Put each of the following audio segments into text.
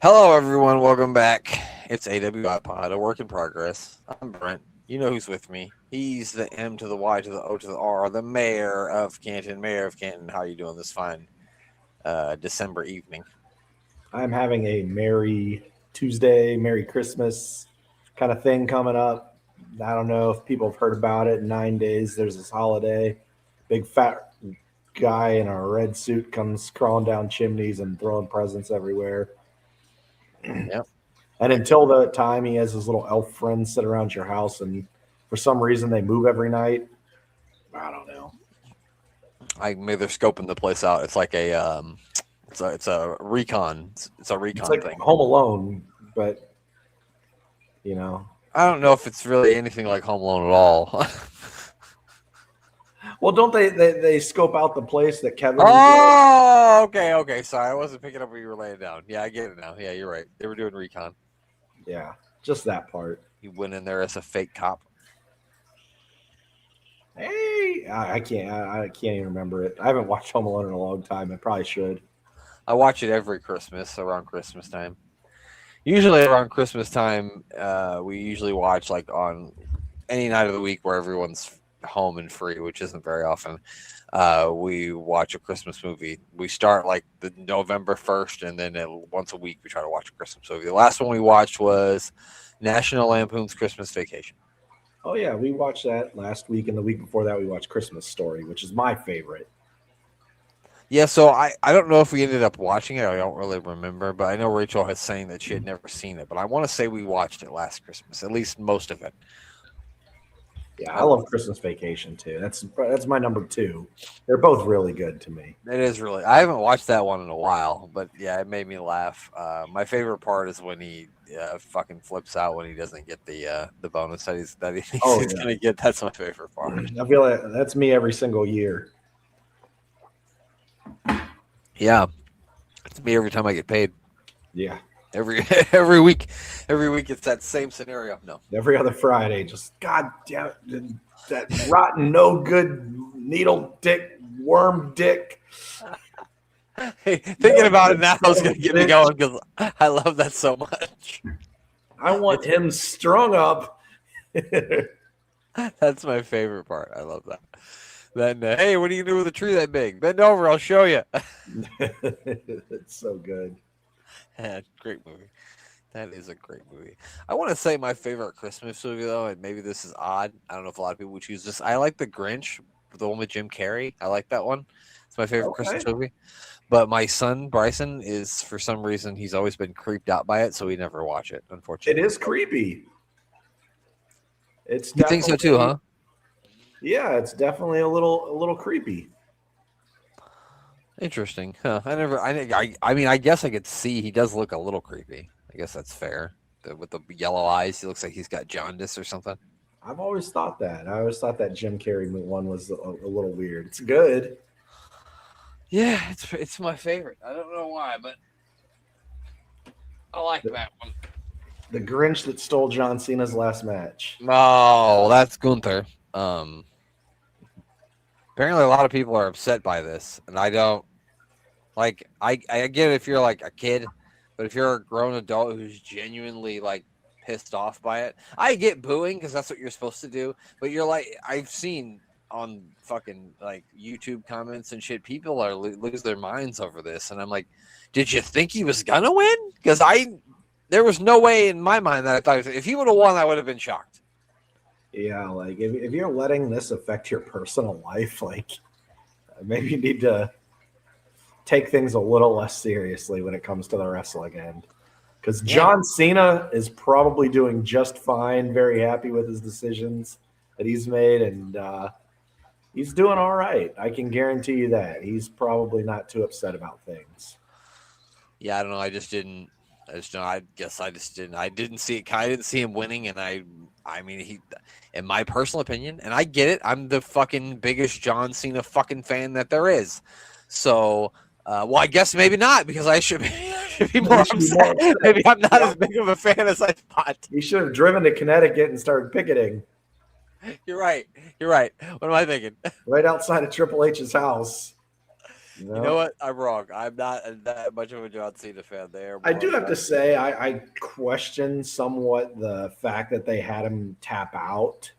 Hello, everyone. Welcome back. It's AWI Pod, a work in progress. I'm Brent. You know who's with me. He's the M to the Y to the O to the R, the mayor of Canton. Mayor of Canton, how are you doing this fine December evening? I'm having a Merry Tuesday, Merry Christmas kind of thing coming up. I don't know if people have heard about it. In 9 days, there's this holiday. Big fat guy in a red suit comes crawling down chimneys and throwing presents everywhere. Yep. And until the time, he has his little elf friends sit around your house, and for some reason, they move every night. I don't know. Maybe they're scoping the place out. It's like it's a recon. It's a recon It's like thing. Home Alone, but you know. I don't know if it's really anything like Home Alone at all. Well, don't they scope out the place that Kevin? Oh, okay. Sorry, I wasn't picking up what you were laying down. Yeah, I get it now. Yeah, you're right. They were doing recon. Yeah, just that part. You went in there as a fake cop. Hey, I can't even remember it. I haven't watched Home Alone in a long time. I probably should. I watch it every Christmas around Christmas time. Usually around Christmas time, we usually watch like on any night of the week where everyone's home and free, which isn't very often. We watch a Christmas movie. We start like the November 1st, and then once a week we try to watch a Christmas movie. The last one we watched was National Lampoon's Christmas Vacation. Oh yeah, we watched that last week, and the week before that we watched Christmas Story, which is my favorite. Yeah, so I don't know if we ended up watching it. I don't really remember, but I know Rachel was saying that she had never seen it. But I want to say we watched it last Christmas, at least most of it. Yeah, I love Christmas Vacation too. That's my number two. They're both really good to me. It is really. I haven't watched that one in a while, but yeah, it made me laugh. My favorite part is when he fucking flips out when he doesn't get the bonus that he thinks he's gonna get. That's my favorite part. I feel like that's me every single year. Yeah, it's me every time I get paid. Yeah, every week it's that same scenario. No, every other Friday, just God damn it, that rotten, no good needle dick, worm dick. Hey, thinking about it now is gonna get me going because I love that so much. I want him strung up. That's my favorite part. I love that. Then, hey, what do you do with a tree that big? Bend over, I'll show you. It's so good. Yeah, great movie. That is a great movie. I want to say my favorite Christmas movie, though, and maybe this is odd. I don't know if a lot of people would choose this. I like The Grinch, the one with Jim Carrey. I like that one. It's my favorite Christmas movie. But my son, Bryson, is, for some reason, he's always been creeped out by it, so we never watch it, unfortunately. It is creepy. You think so, too, huh? Yeah, it's definitely a little creepy. Interesting. Huh. I mean, I guess I could see he does look a little creepy. I guess that's fair. With the yellow eyes, he looks like he's got jaundice or something. I've always thought that. I always thought that Jim Carrey one was a little weird. It's good. Yeah, it's my favorite. I don't know why, but I like that one. The Grinch that stole John Cena's last match. Oh, that's Gunther. Apparently a lot of people are upset by this, and I don't like. I get it if you're like a kid, but if you're a grown adult who's genuinely like pissed off by it, I get booing because that's what you're supposed to do. But you're like, I've seen on fucking like YouTube comments and shit, people are lose their minds over this, and I'm like, did you think he was gonna win? Because there was no way in my mind that I thought if he would have won, I would have been shocked. Yeah, like if you're letting this affect your personal life, like maybe you need to take things a little less seriously when it comes to the wrestling end. Because John Cena is probably doing just fine, very happy with his decisions that he's made, and he's doing all right. I can guarantee you that. He's probably not too upset about things. Yeah, I don't know. I didn't see it. I didn't see him winning, and I mean, he, in my personal opinion, and I get it, I'm the fucking biggest John Cena fucking fan that there is. So, well, I guess maybe not, because I should be more upset. Maybe I'm not as big of a fan as I thought. You should have driven to Connecticut and started picketing. You're right. What am I thinking? Right outside of Triple H's house. No. You know what? I'm wrong. I'm not that much of a John Cena fan there. I do have to say, I question somewhat the fact that they had him tap out,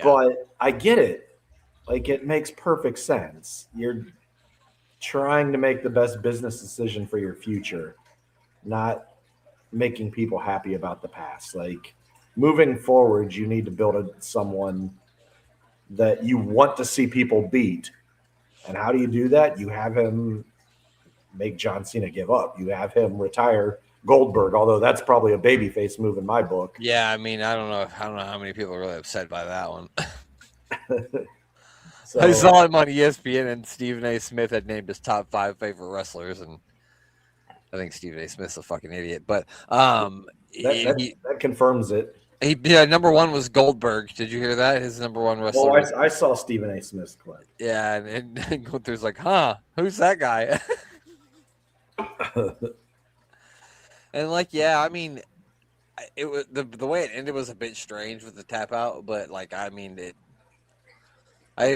but I get it. Like, it makes perfect sense. You're trying to make the best business decision for your future, not making people happy about the past. Like, moving forward, you need to build someone that you want to see people beat. And how do you do that? You have him make John Cena give up. You have him retire Goldberg, although that's probably a babyface move in my book. Yeah, I mean, I don't know how many people are really upset by that one. So, I saw him on ESPN, and Stephen A. Smith had named his top 5 favorite wrestlers, and I think Stephen A. Smith's a fucking idiot. But that confirms it. Number 1 was Goldberg. Did you hear that? His number 1 wrestler. Well, I saw Stephen A. Smith's clip. Yeah, and Gunther's like, who's that guy? And like, yeah, I mean, it was the way it ended was a bit strange with the tap out, but like, I mean, I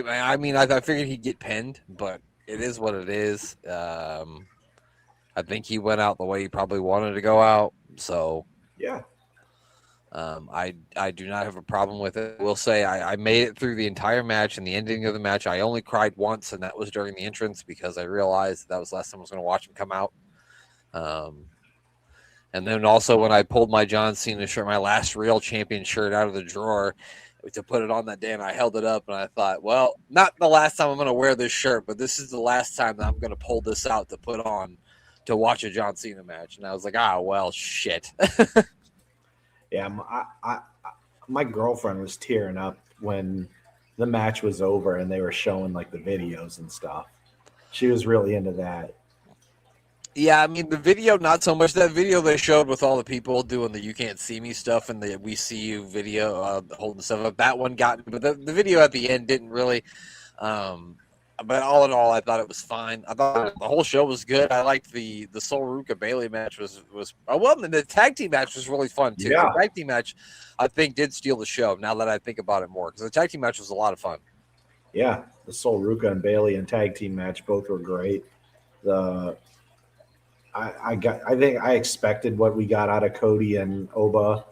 figured he'd get pinned, but it is what it is. I think he went out the way he probably wanted to go out. So yeah, I do not have a problem with it. I will say I made it through the entire match, and the ending of the match, I only cried once, and that was during the entrance because I realized that was the last time I was going to watch him come out. And then also when I pulled my John Cena shirt, my last real champion shirt out of the drawer to put it on that day, and I held it up, and I thought, well, not the last time I'm going to wear this shirt, but this is the last time that I'm going to pull this out to put on to watch a John Cena match. And I was like, well, shit. Yeah, my girlfriend was tearing up when the match was over and they were showing like the videos and stuff. She was really into that. Yeah, I mean, the video, not so much. That video they showed with all the people doing the You Can't See Me stuff and the We See You video, holding stuff up, that one got me. But the video at the end didn't really. But all in all, I thought it was fine. I thought the whole show was good. I liked the Sol Ruka Bailey match was well, the tag team match was really fun, too. Yeah. The tag team match, I think, did steal the show, now that I think about it more, because the tag team match was a lot of fun. Yeah, the Sol Ruka and Bailey and tag team match, both were great. I think I expected what we got out of Cody and Oba.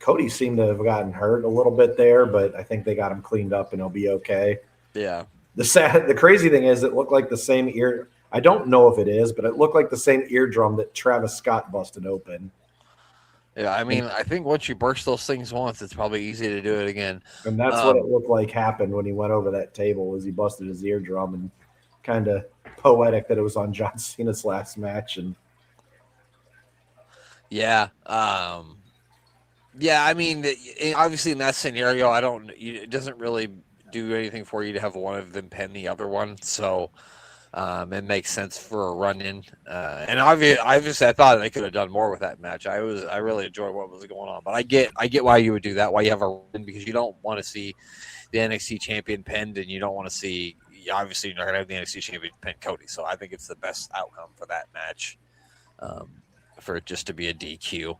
Cody seemed to have gotten hurt a little bit there, but I think they got him cleaned up and he'll be okay. Yeah. The crazy thing is it looked like the same ear. I don't know if it is, but it looked like the same eardrum that Travis Scott busted open. Yeah, I mean, I think once you burst those things once, it's probably easy to do it again. And that's what it looked like happened when he went over that table, was he busted his eardrum, and kind of poetic that it was on John Cena's last match. And yeah, I mean, obviously in that scenario, it doesn't really do anything for you to have one of them pin the other one, so it makes sense for a run-in. And obviously, I thought they could have done more with that match. I really enjoyed what was going on, but I get why you would do that. Why you have a run, because you don't want to see the NXT champion pinned, and you don't want to see. Obviously, you're not going to have the NXT champion pin Cody. So I think it's the best outcome for that match, for it just to be a DQ.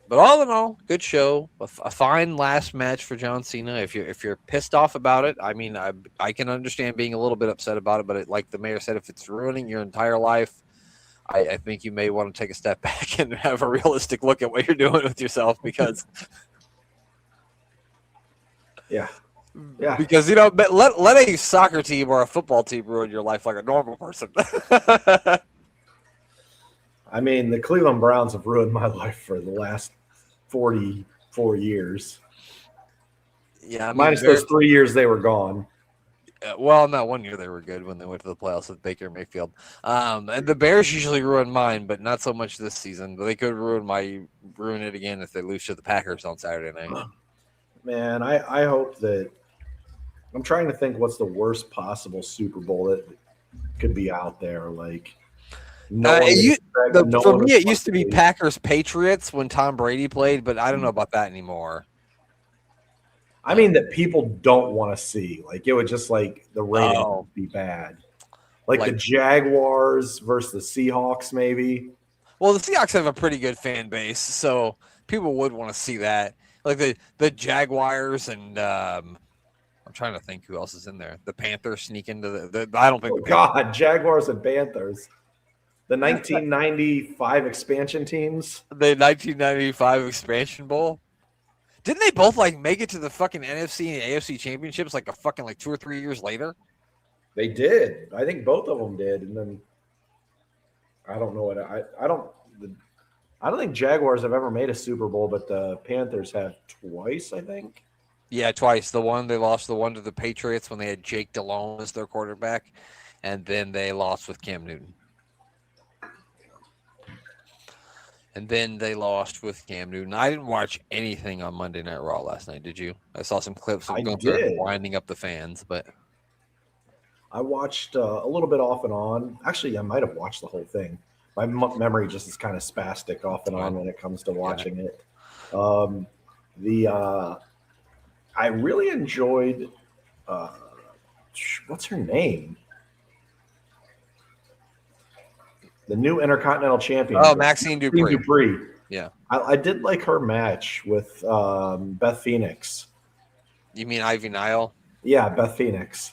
But all in all, good show. A fine last match for John Cena. If you're pissed off about it, I mean, I can understand being a little bit upset about it. But like the mayor said, if it's ruining your entire life, I think you may want to take a step back and have a realistic look at what you're doing with yourself, because yeah. Because let a soccer team or a football team ruin your life like a normal person. I mean, the Cleveland Browns have ruined my life for the last 44 years. Yeah, I mean, minus those 3 years they were gone. Well, no, 1 year they were good when they went to the playoffs with Baker Mayfield. And the Bears usually ruin mine, but not so much this season. But they could ruin it again if they lose to the Packers on Saturday night. Man, I hope that. I'm trying to think what's the worst possible Super Bowl that could be out there. Like, for me, it used to be Packers Patriots when Tom Brady played, but I don't know about that anymore. I mean, that people don't want to see. Like, it would just like the rating would be bad. Like the Jaguars versus the Seahawks, maybe. Well, the Seahawks have a pretty good fan base, so people would want to see that. Like the Jaguars and I'm trying to think who else is in there. The Panthers sneak into the I don't think. Oh God, Jaguars and Panthers, the 1995 expansion teams. The 1995 expansion bowl. Didn't they both like make it to the fucking NFC and AFC championships like 2 or 3 years later? They did. I think both of them did, and then I don't know what I don't think Jaguars have ever made a Super Bowl, but the Panthers have twice, I think. Yeah, twice. The one they lost, the one to the Patriots when they had Jake Delhomme as their quarterback, and then they lost with Cam Newton. I didn't watch anything on Monday Night Raw last night. Did you? I saw some clips of Gunther winding up the fans, but I watched a little bit off and on. Actually, I might have watched the whole thing. My memory just is kind of spastic off and on when it comes to watching it. I really enjoyed what's her name? The new Intercontinental Champion. Oh, Maxine Dupree. Yeah. I did like her match with Beth Phoenix. You mean Ivy Nile? Yeah, Beth Phoenix.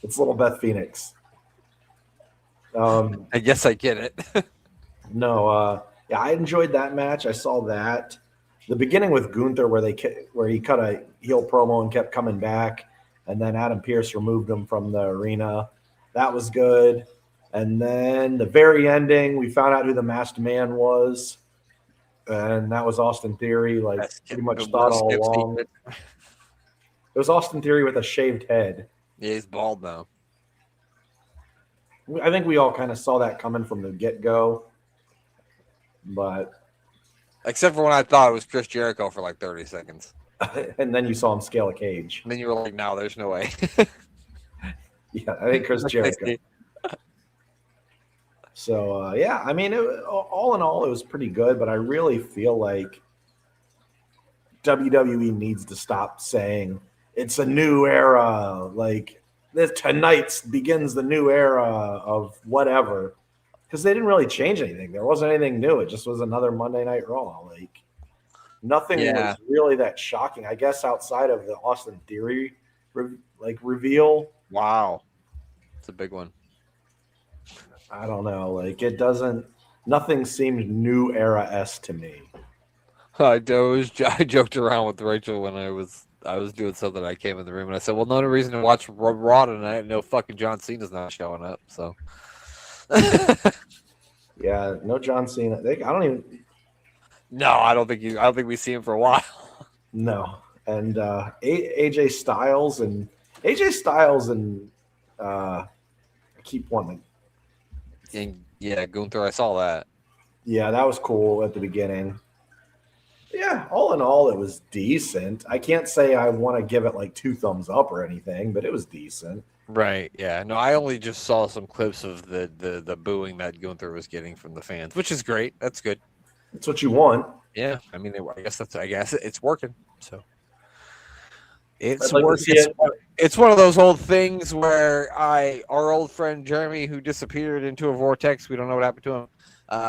It's little Beth Phoenix. I guess I get it. Yeah, I enjoyed that match. I saw that. The beginning with Gunther where he cut a heel promo and kept coming back, and then Adam Pearce removed him from the arena. That was good. And then the very ending, we found out who the masked man was, and that was Austin Theory. Like, pretty much thought all along. It was Austin Theory with a shaved head. Yeah, he's bald now. I think we all kind of saw that coming from the get-go, but except for when I thought it was Chris Jericho for like 30 seconds. And then you saw him scale a cage. And then you were like, no, there's no way. Yeah, I think Chris Jericho. So, yeah, I mean, all in all, it was pretty good, but I really feel like WWE needs to stop saying it's a new era. Like, tonight begins the new era of whatever. Because they didn't really change anything. There wasn't anything new. It just was another Monday Night Raw. Like, nothing was really that shocking. I guess outside of the Austin Theory reveal. Wow. It's a big one. I don't know. Like, nothing seemed new era-esque to me. I joked around with Rachel when I was doing something. I came in the room and I said, well, no reason to watch Raw tonight. No fucking John Cena's not showing up. So, yeah, no John Cena. No, I don't think we see him for a while. No. And AJ Styles and I keep wanting. And yeah, Gunther, I saw that. Yeah, that was cool at the beginning. Yeah, all in all, it was decent. I can't say I want to give it like 2 thumbs up or anything, but it was decent. Right, yeah. No, I only just saw some clips of the booing that Gunther was getting from the fans, which is great. That's good. That's what you want. Yeah, I mean, I guess it's working. So it's like working. It's one of those old things where our old friend Jeremy, who disappeared into a vortex, we don't know what happened to him.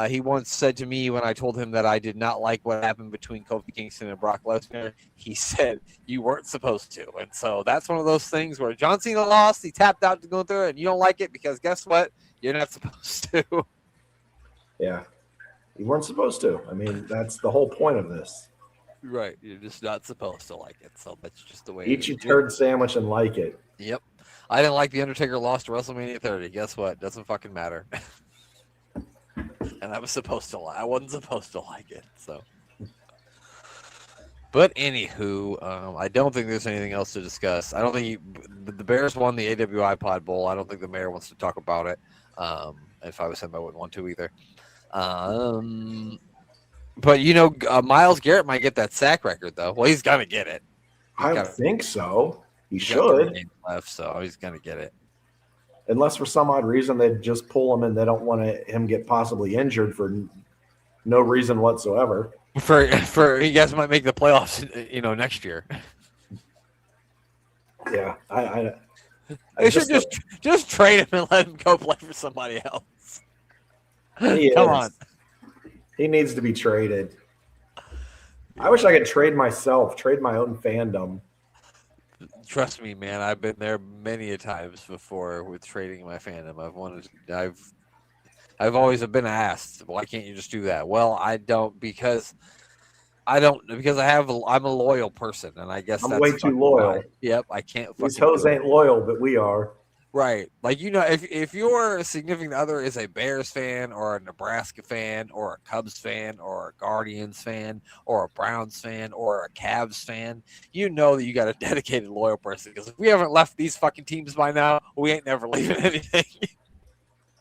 He once said to me when I told him that I did not like what happened between Kofi Kingston and Brock Lesnar, he said, you weren't supposed to. And so that's one of those things where John Cena lost, he tapped out to go through it, and you don't like it because guess what? You're not supposed to. Yeah. You weren't supposed to. I mean, that's the whole point of this. Right. You're just not supposed to like it. So that's just the way Eat your turd sandwich and like it. Yep. I didn't like The Undertaker lost to WrestleMania 30. Guess what? Doesn't fucking matter. And I wasn't supposed to like it. So, but anywho, I don't think there's anything else to discuss. I don't think the Bears won the AWI Pod Bowl. I don't think the mayor wants to talk about it. If I was him, I wouldn't want to either. But Myles Garrett might get that sack record though. Well, he's gonna get it. I think so. He should. Left, so he's gonna get it. Unless for some odd reason they just pull him and they don't want him get possibly injured for no reason whatsoever. For you guys might make the playoffs, next year. Yeah, I should just trade him and let him go play for somebody else. Come on, he needs to be traded. I wish I could trade my own fandom. Trust me, man. I've been there many a times before with trading my fandom. I've always been asked, why can't you just do that? Well, I don't because I'm a loyal person, and I guess I'm that's way too fucking why. loyal. Yep, I can't These fucking hoes do it. ain't loyal, but we are. Right. Like, if your significant other is a Bears fan or a Nebraska fan or a Cubs fan or a Guardians fan or a Browns fan or a Cavs fan, you know that you got a dedicated loyal person. Because if we haven't left these fucking teams by now, we ain't never leaving anything.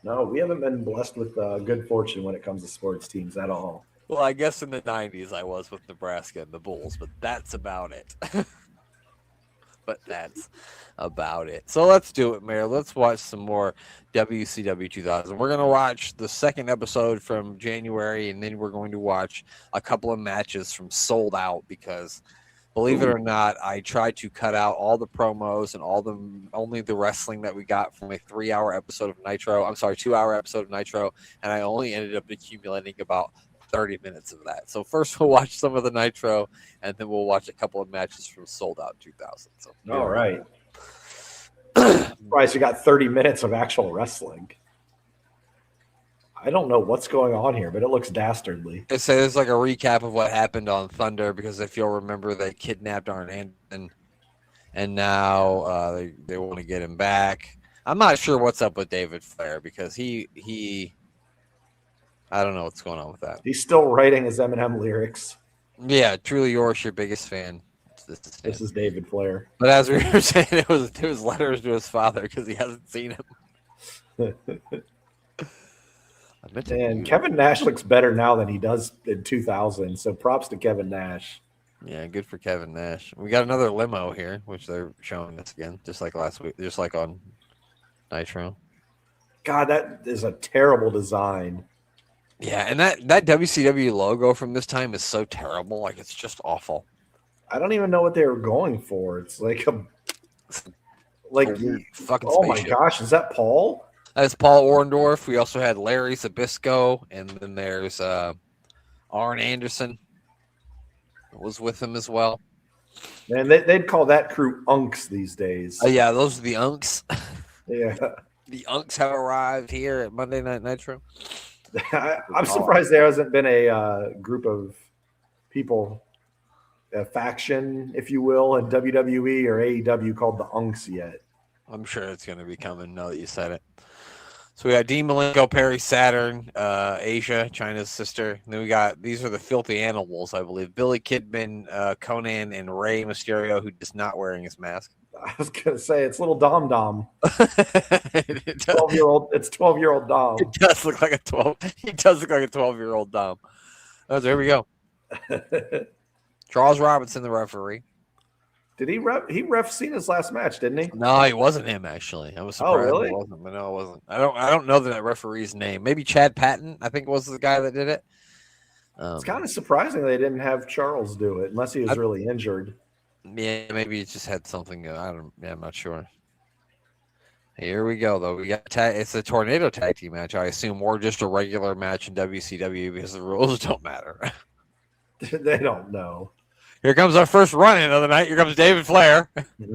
No, we haven't been blessed with good fortune when it comes to sports teams at all. Well, I guess in the 90s I was with Nebraska and the Bulls, but that's about it. So let's do it, Mayor. Let's watch some more WCW 2000. We're going to watch the second episode from January, and then we're going to watch a couple of matches from Sold Out because, believe it or not, I tried to cut out all the promos and only the wrestling that we got from a 2-hour episode of Nitro, and I only ended up accumulating about 30 minutes of that. So first we'll watch some of the Nitro, and then we'll watch a couple of matches from Sold Out 2000. So all right. Surprised you got 30 minutes of actual wrestling. I don't know what's going on here, but it looks dastardly. It says like a recap of what happened on Thunder, because if you'll remember, they kidnapped Arn Anderson, and now they want to get him back. I'm not sure what's up with David Flair because he I don't know what's going on with that. He's still writing his Eminem lyrics. Yeah, truly yours, your biggest fan. This is David Flair. But as we were saying, it was letters to his father because he hasn't seen him. And Kevin Nash looks better now than he does in 2000. So props to Kevin Nash. Yeah, good for Kevin Nash. We got another limo here, which they're showing us again, just like last week, just like on Nitro. God, that is a terrible design. Yeah, and that WCW logo from this time is so terrible. Like, it's just awful. I don't even know what they were going for. It's like a fucking oh spaceship. My gosh, is that Paul? That's Paul Orndorff. We also had Larry Zbyszko, and then there's Arn Anderson was with him as well. And they'd call that crew Unks these days. Oh yeah, those are the Unks. Yeah, the Unks have arrived here at Monday Night Nitro. I'm surprised there hasn't been a group of people, a faction, if you will, in WWE or AEW called the Unks yet. I'm sure it's going to be coming now that you said it. So we got Dean Malenko, Perry Saturn, Asia, China's sister. And then we got, these are the Filthy Animals, I believe. Billy Kidman, Conan, and Rey Mysterio, who is not wearing his mask. I was going to say, it's little Dom Dom. 12-year-old. It's 12-year-old Dom. It does look like a 12. He does look like a 12-year-old Dom. Oh, there we go. Charles Robinson, the referee. Did he ref Cena's last match, didn't he? No, it wasn't him, actually. I was surprised. Oh, really? It wasn't, but no, it wasn't. I don't know that referee's name. Maybe Chad Patton, I think, was the guy that did it. It's kind of surprising they didn't have Charles do it, unless he was really injured. Yeah, maybe he just had something. I'm not sure. Here we go, though. We got it's a tornado tag team match. I assume, or just a regular match in WCW because the rules don't matter. They don't know. Here comes our first run-in of the night. Here comes David Flair.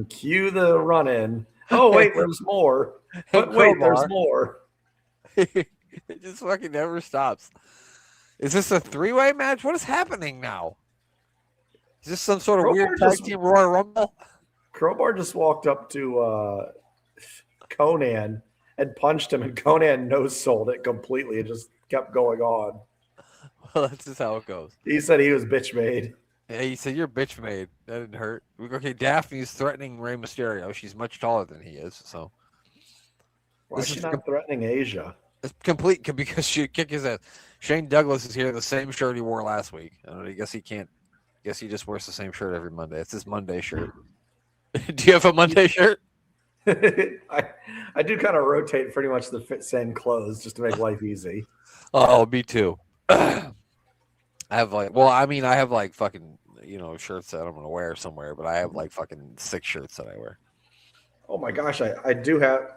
Cue the run-in. Oh, wait, there's more. But wait, there's more. It just fucking never stops. Is this a three-way match? What is happening now? Is this some sort of weird tag team Royal Rumble? Crowbar just walked up to Conan and punched him, and Conan no-sold it completely. It just kept going on. Well, that's just how it goes. He said he was bitch made. Yeah, he said, you're bitch made. That didn't hurt. Okay, Daphne's threatening Rey Mysterio. She's much taller than he is, so. Why is she not threatening Asia? It's complete because she'd kick his ass. Shane Douglas is here in the same shirt he wore last week. I guess he can't. I guess he just wears the same shirt every Monday. It's his Monday shirt. Do you have a Monday shirt? I do kind of rotate pretty much the same clothes just to make life easy. Oh, me too. I have fucking, shirts that I'm going to wear somewhere, but I have like fucking 6 shirts that I wear. Oh my gosh, I do have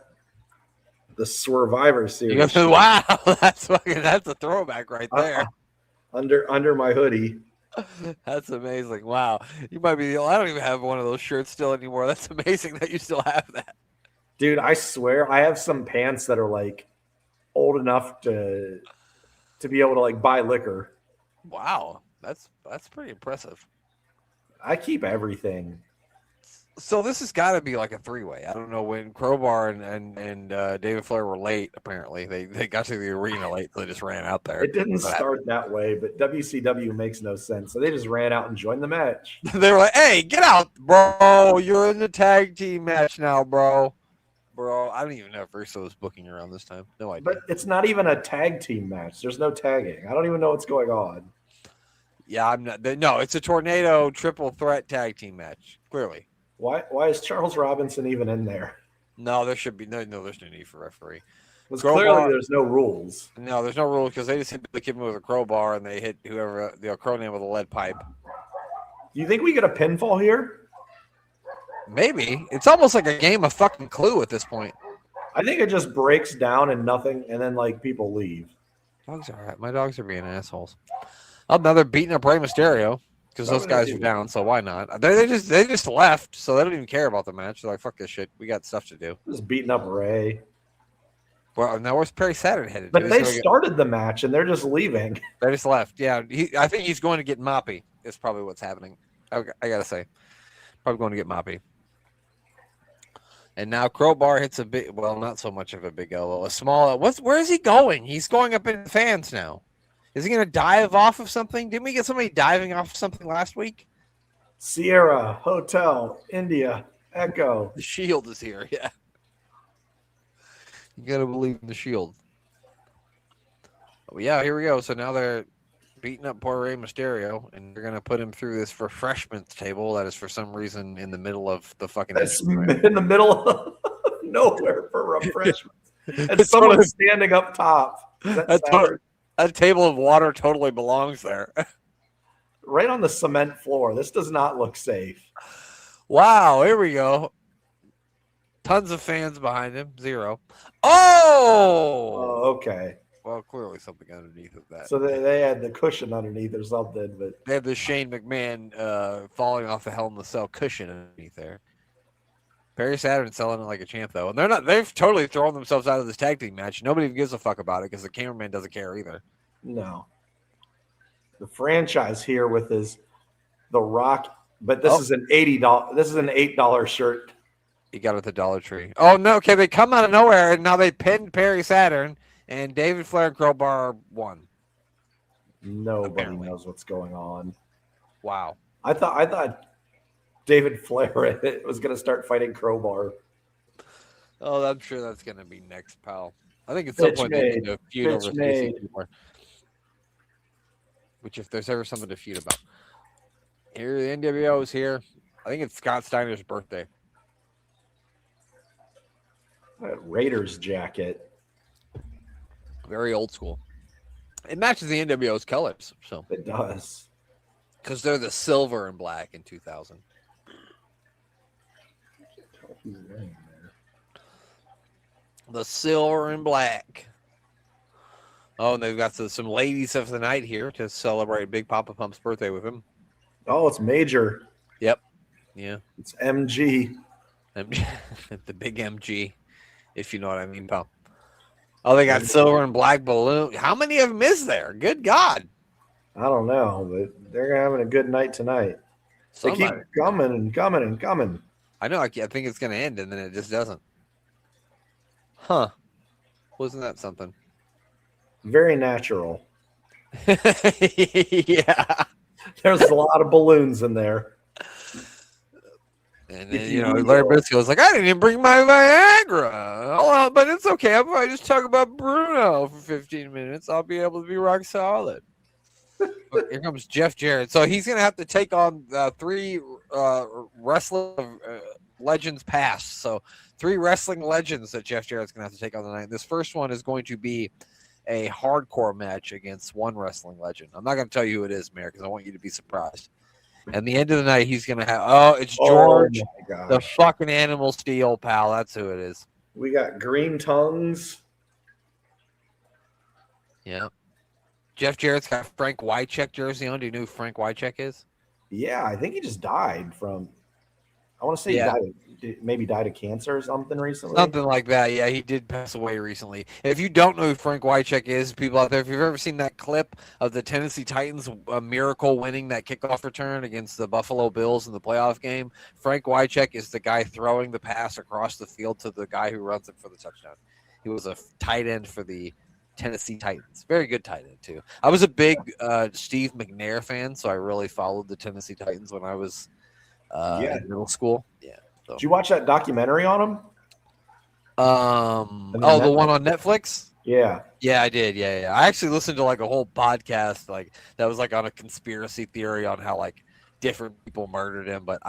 the Survivor Series. Wow, that's a throwback right there. Under my hoodie. That's amazing. Wow. You might be I don't even have one of those shirts still anymore. That's amazing that you still have that. Dude, I swear I have some pants that are like old enough to be able to like buy liquor. Wow. That's pretty impressive. I keep everything. So this has got to be like a three-way. I don't know when Crowbar and David Flair were late. Apparently, they got to the arena late, so they just ran out there. It didn't start that way, but WCW makes no sense. So they just ran out and joined the match. They were like, "Hey, get out, bro! You're in the tag team match now, bro." Bro, I don't even know if Russo was booking around this time. No idea. But it's not even a tag team match. There's no tagging. I don't even know what's going on. Yeah, I'm not. No, it's a tornado triple threat tag team match. Clearly. Why is Charles Robinson even in there? No, there should be no. There's no need for referee. Because clearly there's no rules. No, there's no rules because they just hit the kid with a crowbar and they hit whoever the Cronin with a lead pipe. Do you think we get a pinfall here? Maybe. It's almost like a game of fucking Clue at this point. I think it just breaks down and nothing, and then like people leave. Dogs are all right. My dogs are being assholes. Oh, now they're beating up Rey Mysterio because those guys are down. So why not? They just left, so they don't even care about the match. They're like, fuck this shit. We got stuff to do. Just beating up Ray. Well, now where's Perry Saturn headed? But they started the match and they're just leaving. They just left. Yeah, I think he's going to get Moppy. Is probably what's happening. I gotta say, probably going to get Moppy. And now Crowbar hits a big, well, not so much of a big elbow, a small. Where is he going? He's going up in the fans now. Is he going to dive off of something? Didn't we get somebody diving off of something last week? Sierra, Hotel, India, Echo. The Shield is here, yeah. You got to believe in the Shield. Oh, yeah, here we go. So now they're beating up poor Rey Mysterio, and they're going to put him through this refreshments table that is for some reason in the middle of the fucking... That's in the middle of nowhere for refreshments. And someone standing up top. That table of water totally belongs there. Right on the cement floor. This does not look safe. Wow, here we go. Tons of fans behind him. 0. Oh, okay. Well, clearly something underneath of that. So they had the cushion underneath or something, but they have the Shane McMahon falling off the Hell in the Cell cushion underneath there. Perry Saturn selling it like a champ though, and they've totally thrown themselves out of this tag team match. Nobody even gives a fuck about it because the cameraman doesn't care either. No. The franchise here with The Rock, but this is an $80. This is an $8 shirt. You got it at the Dollar Tree. Oh no! Okay, they come out of nowhere and now they pinned Perry Saturn. And David Flair and Crowbar won. Nobody knows what's going on. Wow. I thought David Flair was going to start fighting Crowbar. Oh, I'm sure that's going to be next, pal. I think at some point they need to feud over Stacy more. Which, if there's ever something to feud about. Here, the NWO is here. I think it's Scott Steiner's birthday. That Raiders jacket. Very old school. It matches the NWO's colors, so it does. Because they're the silver and black in 2000. The silver and black. Oh, and they've got some ladies of the night here to celebrate Big Papa Pump's birthday with him. Oh, it's Major. Yep. Yeah. It's MG. The big MG, if you know what I mean, pal. Oh, they got silver and black balloon. How many of them is there? Good God. I don't know, but they're having a good night tonight. They keep coming and coming and coming. I know. I think it's going to end, and then it just doesn't. Huh. Wasn't that something? Very natural. Yeah. There's a lot of balloons in there. And then, Larry Briscoe was like, I didn't even bring my Viagra. Oh, but it's okay. If I just talk about Bruno for 15 minutes, I'll be able to be rock solid. Here comes Jeff Jarrett. So he's going to have to take on 3 wrestling legends past. So 3 wrestling legends that Jeff Jarrett's going to have to take on tonight. This first one is going to be a hardcore match against one wrestling legend. I'm not going to tell you who it is, Mayor, because I want you to be surprised. And the end of the night, he's going to have, it's George, the fucking Animal Steel, pal. That's who it is. We got Green Tongues. Yeah. Jeff Jarrett's got Frank Wycheck jersey on. Do you know who Frank Wycheck is? Yeah, I think he just died from. I want to say Yeah. maybe died of cancer or something recently. Something like that. Yeah, he did pass away recently. If you don't know who Frank Wycheck is, people out there, if you've ever seen that clip of the Tennessee Titans, a miracle winning that kickoff return against the Buffalo Bills in the playoff game, Frank Wycheck is the guy throwing the pass across the field to the guy who runs it for the touchdown. He was a tight end for the Tennessee Titans. Very good tight end, too. I was a big Steve McNair fan, so I really followed the Tennessee Titans when I was in middle school. Yeah. So. Did you watch that documentary on him? The one on Netflix? Yeah. Yeah, I did. Yeah. I actually listened to like a whole podcast like that was like on a conspiracy theory on how like different people murdered him, but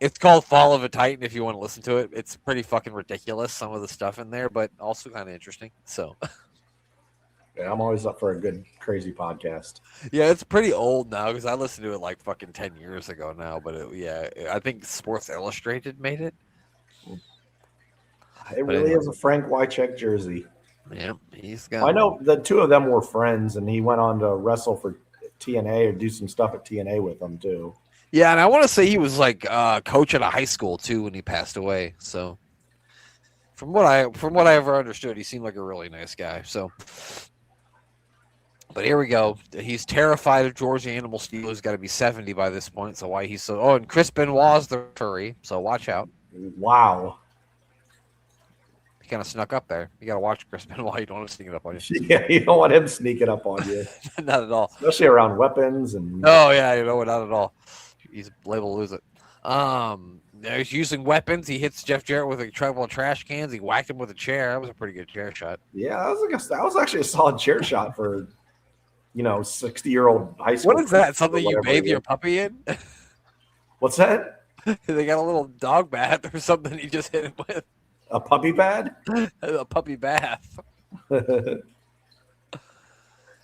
it's called Fall of a Titan if you want to listen to it. It's pretty fucking ridiculous, some of the stuff in there, but also kind of interesting. So yeah, I'm always up for a good crazy podcast. Yeah, it's pretty old now because I listened to it like fucking 10 years ago now, but I think Sports Illustrated made it. It really is a Frank Wycheck jersey. Yeah, he's got. I know the two of them were friends, and he went on to wrestle for TNA or do some stuff at TNA with them too. Yeah, and I want to say he was like coach at a high school too when he passed away. So, from what I ever understood, he seemed like a really nice guy. So, but here we go. He's terrified of George the Animal Steel. He's got to be 70 by this point. So why he's so? Oh, and Chris Benoit's the referee. So watch out. Wow. Kind of snuck up there. You got to watch Chris Benoit. You don't want to sneak it up on you. Yeah, you don't want him sneaking up on you. Not at all. Especially around weapons and. Oh yeah, not at all. He's liable to lose it. He's using weapons. He hits Jeff Jarrett with a couple of trash cans. He whacked him with a chair. That was a pretty good chair shot. Yeah, that was actually a solid chair shot for 60-year-old high school. What is that? Something you bathe your puppy in? What's that? They got a little dog bath or something he just hit him with. A puppy pad? A puppy bath.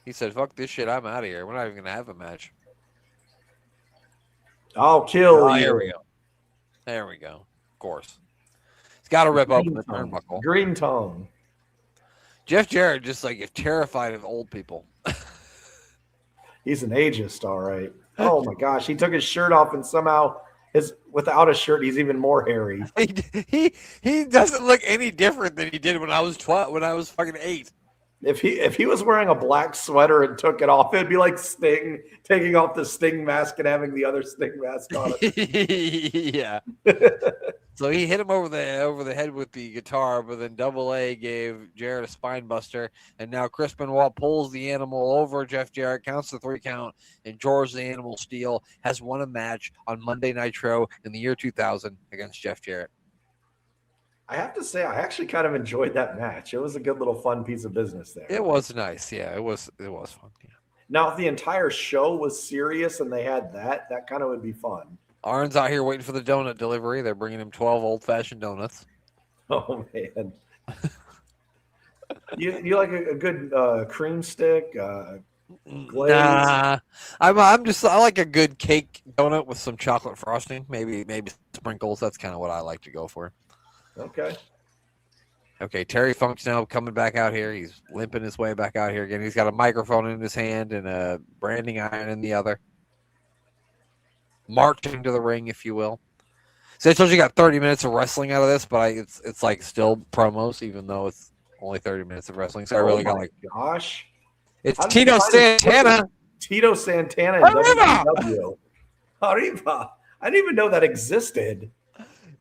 He said, fuck this shit, I'm out of here. We're not even going to have a match. I'll kill you. Here we go. There we go. Of course. He's got to rip open the turnbuckle. Green tongue. Jeff Jarrett just like terrified of old people. He's an ageist, all right. Oh my gosh. He took his shirt off and somehow without a shirt, he's even more hairy. He doesn't look any different than he did when I was 12, when I was fucking 8. If he was wearing a black sweater and took it off, it'd be like Sting taking off the Sting mask and having the other Sting mask on it. Yeah. So he hit him over the head with the guitar, but then Double A gave Jarrett a spine buster, and now Chris Benoit pulls the animal over Jeff Jarrett, counts the 3 count, and George the Animal Steel has won a match on Monday Nitro in the year 2000 against Jeff Jarrett. I have to say, I actually kind of enjoyed that match. It was a good little fun piece of business there. It was nice. Yeah, it was fun. Yeah. Now, if the entire show was serious and they had that kind of would be fun. Arn's out here waiting for the donut delivery. They're bringing him 12 old-fashioned donuts. Oh, man. you like a good cream stick? Glaze? Nah. I like a good cake donut with some chocolate frosting. Maybe sprinkles. That's kind of what I like to go for. Okay, Terry Funk's now coming back out here. He's limping his way back out here again. He's got a microphone in his hand and a branding iron in the other. Marching to the ring, if you will. So I told you got 30 minutes of wrestling out of this, but it's like still promos, even though it's only 30 minutes of wrestling. So I really got gosh. It's Tito Santana. Tito Santana in WCW. Arriba. I didn't even know that existed.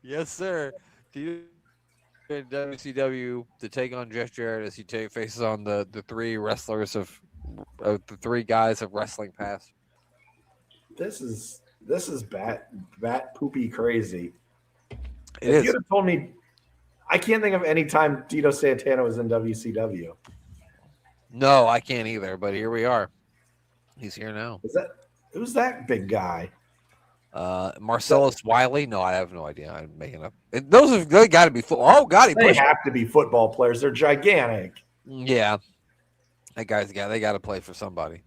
Yes, sir. Tito in WCW to take on Jeff Jarrett as he faces on the 3 wrestlers of the 3 guys of wrestling past. This is bat poopy crazy. If you'd have told me, I can't think of any time Tito Santana was in WCW. No, I can't either, but here we are. He's here now. Who's that big guy? Marcellus Wiley? No, I have no idea. I'm making up. They got to be football. Oh God, they have to be football players. They're gigantic. Yeah, they got to play for somebody.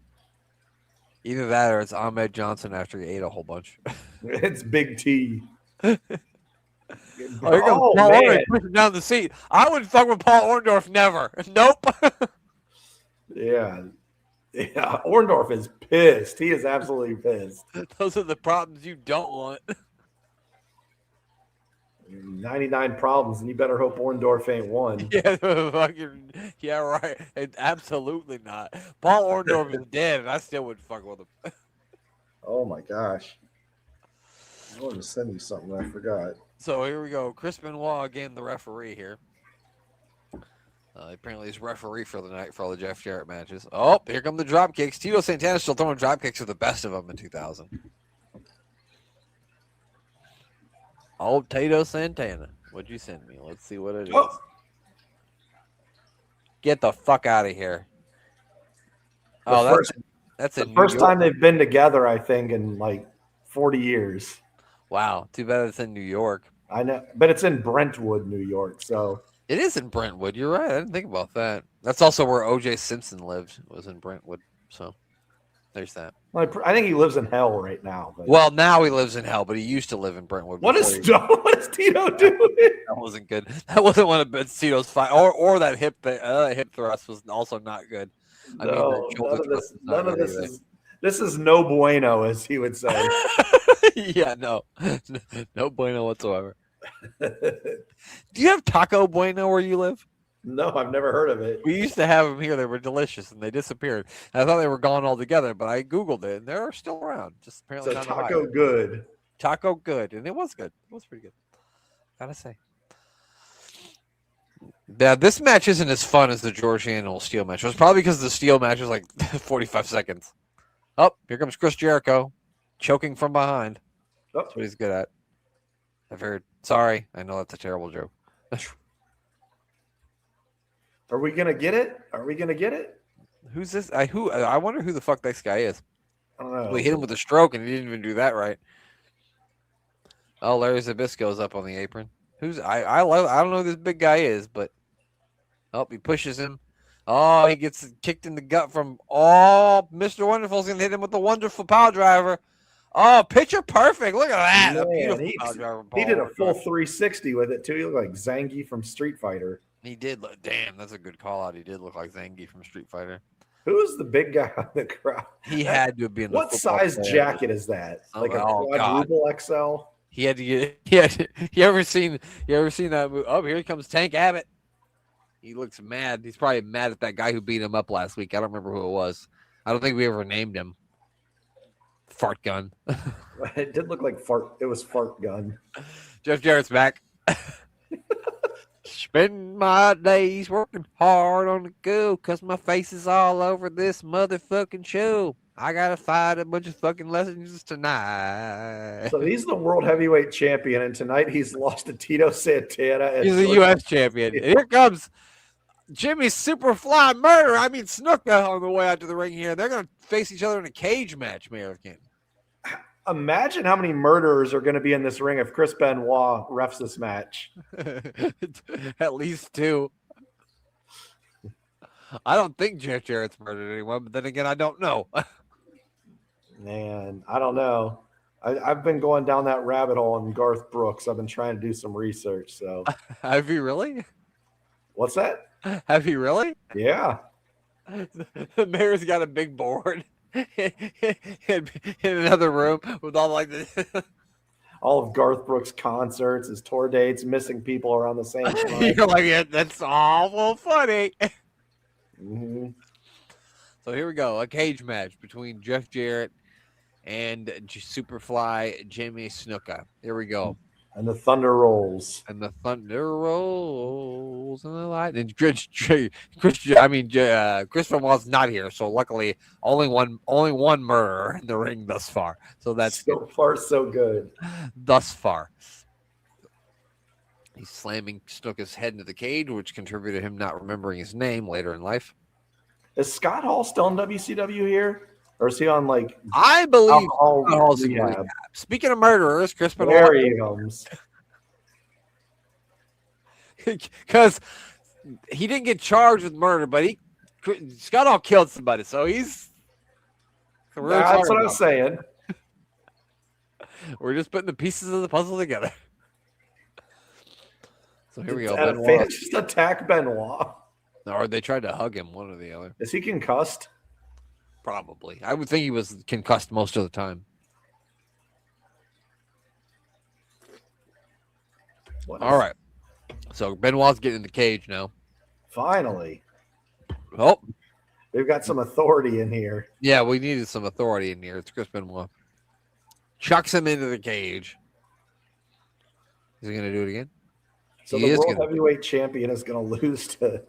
Either that or it's Ahmed Johnson after he ate a whole bunch. It's Big T. Here comes Paul Orndorff pushing down the seat. I wouldn't fuck with Paul Orndorff, never. Nope. Yeah. Yeah, Orndorff is pissed. He is absolutely pissed. Those are the problems you don't want. 99 problems, and you better hope Orndorff ain't one. Yeah, right. Absolutely not. Paul Orndorff is dead, and I still wouldn't fuck with him. Oh my gosh. I wanted to send you something, I forgot. So here we go. Chris Benoit again, the referee here. Apparently he's referee for the night for all the Jeff Jarrett matches. Oh, here come the drop kicks. Tito Santana still throwing drop kicks are the best of them in 2000. Oh, Tito Santana. What'd you send me? Let's see what it is. Oh. Get the fuck out of here. That's the first time they've been together, I think, in like 40 years. Wow. Too bad it's in New York. I know, but it's in Brentwood, New York. So it is in Brentwood. You're right. I didn't think about that. That's also where O.J. Simpson lived. It was in Brentwood. So there's that. Well, I think he lives in hell right now. But... Well, now he lives in hell, but he used to live in Brentwood. What is Tito doing? That wasn't good. That wasn't one of Tito's fight. Or that hip thrust was also not good. No, none of this is. This is no bueno, as he would say. Yeah, no bueno whatsoever. Do you have Taco Bueno where you live? No, I've never heard of it. We used to have them here. They were delicious, and they disappeared. I thought they were gone altogether, but I Googled it, and they're still around. Just apparently so Taco Good. Taco Good, and it was good. It was pretty good. Gotta say. Yeah, this match isn't as fun as the George Animal Steel match. It was probably because the Steel match was like 45 seconds. Oh, here comes Chris Jericho, choking from behind. Oh. That's what he's good at. I've heard. Sorry, I know that's a terrible joke. Are we gonna get it? Are we gonna get it? Who's this? I wonder who the fuck this guy is. I don't know. We hit him with a stroke, and he didn't even do that right. Oh, Larry Zbyszko's up on the apron. I don't know who this big guy is, but he pushes him. Oh, he gets kicked in the gut from Mr. Wonderful's gonna hit him with the wonderful power driver. Oh, picture perfect. Look at that. Man, a beautiful power driver. He did a full 360 with it too. He looked like Zangief from Street Fighter. He did look that's a good call out. He did look like Zangief from Street Fighter. Who was the big guy on the crowd? He had to be in the what size jacket is that? Like a quadruple XL? He had to get. You ever seen that movie? Oh, here comes Tank Abbott. He looks mad. He's probably mad at that guy who beat him up last week. I don't remember who it was. I don't think we ever named him. Fart Gun. It did look like fart. It was Fart Gun. Jeff Jarrett's back. Spend my days working hard on the go because my face is all over this motherfucking show. I got to fight a bunch of fucking lessons tonight. So he's the World Heavyweight Champion, and tonight he's lost to Tito Santana. He's the U.S. Champion. And here comes Jimmy Superfly Snuka on the way out to the ring here. They're going to face each other in a cage match, Mayor of Canton. Imagine how many murderers are going to be in this ring if Chris Benoit refs this match. At least 2. I don't think Jeff Jarrett's murdered anyone, but then again, I don't know. Man, I don't know. I've been going down that rabbit hole on Garth Brooks. I've been trying to do some research. So, have you really? What's that? Have you really? Yeah. The mayor's got a big board in another room with all like this. All of Garth Brooks' concerts, his tour dates, missing people around the same time. You're like, yeah, that's awful funny. Mm-hmm. So here we go, a cage match between Jeff Jarrett and Superfly Jimmy Snuka. Here we go. And the thunder rolls. And the thunder rolls and the light. And Chris Benoit's not here, so luckily only one murderer in the ring thus far. So that's so good. Far so good. Thus far. He's slamming Snuka's head into the cage, which contributed to him not remembering his name later in life. Is Scott Hall still in WCW here? Or is he on I believe Scott Hall's in rehab. Speaking of murderers, Chris Benoit. There he comes. Because he didn't get charged with murder, but Scott Hall killed somebody, so he's. That's what I was saying. We're just putting the pieces of the puzzle together. So here we go. Fans just attack Benoit. Or they tried to hug him, one or the other. Is he concussed? Probably. I would think he was concussed most of the time. All right. So Benoit's getting in the cage now. Finally. Oh. We've got some authority in here. Yeah, we needed some authority in here. It's Chris Benoit. Chucks him into the cage. Is he going to do it again? So the World Heavyweight Champion is going to lose to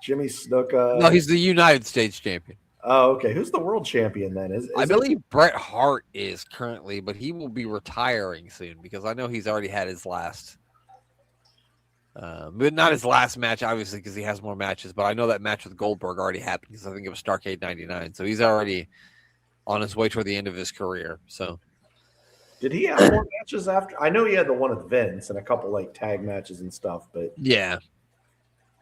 Jimmy Snuka. No, he's the United States Champion. Oh, okay. Who's the World Champion then? I believe Bret Hart is currently, but he will be retiring soon because I know he's already had his last. But not his last match, obviously, because he has more matches. But I know that match with Goldberg already happened because I think it was Starrcade '99. So he's already on his way toward the end of his career. So, did he have more matches after? I know he had the one with Vince and a couple like tag matches and stuff, but yeah,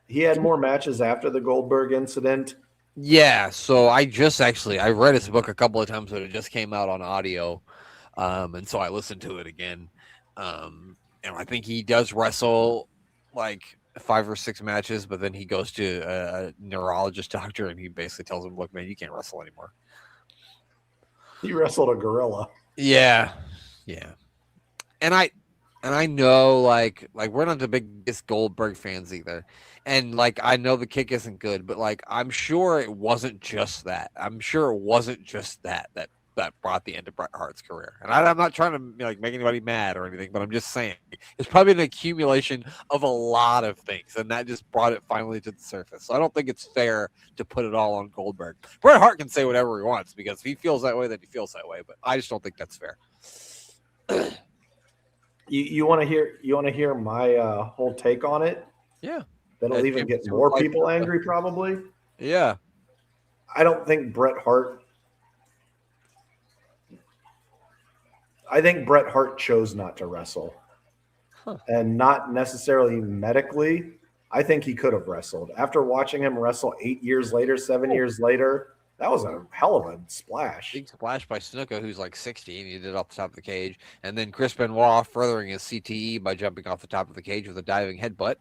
he had more matches after the Goldberg incident. Yeah, so I read his book a couple of times, but it just came out on audio, and so I listened to it again. And I think he does wrestle like 5 or 6 matches, but then he goes to a neurologist doctor, and he basically tells him, "Look, man, you can't wrestle anymore." He wrestled a gorilla. Yeah. And I know like we're not the biggest Goldberg fans either. And like I know the kick isn't good, but like I'm sure it wasn't just that. I'm sure it wasn't just that brought the end of Bret Hart's career. And I'm not trying to like make anybody mad or anything, but I'm just saying it's probably an accumulation of a lot of things, and that just brought it finally to the surface. So I don't think it's fair to put it all on Goldberg. Bret Hart can say whatever he wants because if he feels that way, then he feels that way. But I just don't think that's fair. You want to hear my whole take on it? Yeah. That'll even get more people angry, probably. Yeah. I don't think Bret Hart. I think Bret Hart chose not to wrestle. And not necessarily medically. I think he could have wrestled. After watching him wrestle 8 years later, 7 years later, that was a hell of a splash. Big splash by Snuka, who's like 60, and he did it off the top of the cage. And then Chris Benoit furthering his CTE by jumping off the top of the cage with a diving headbutt.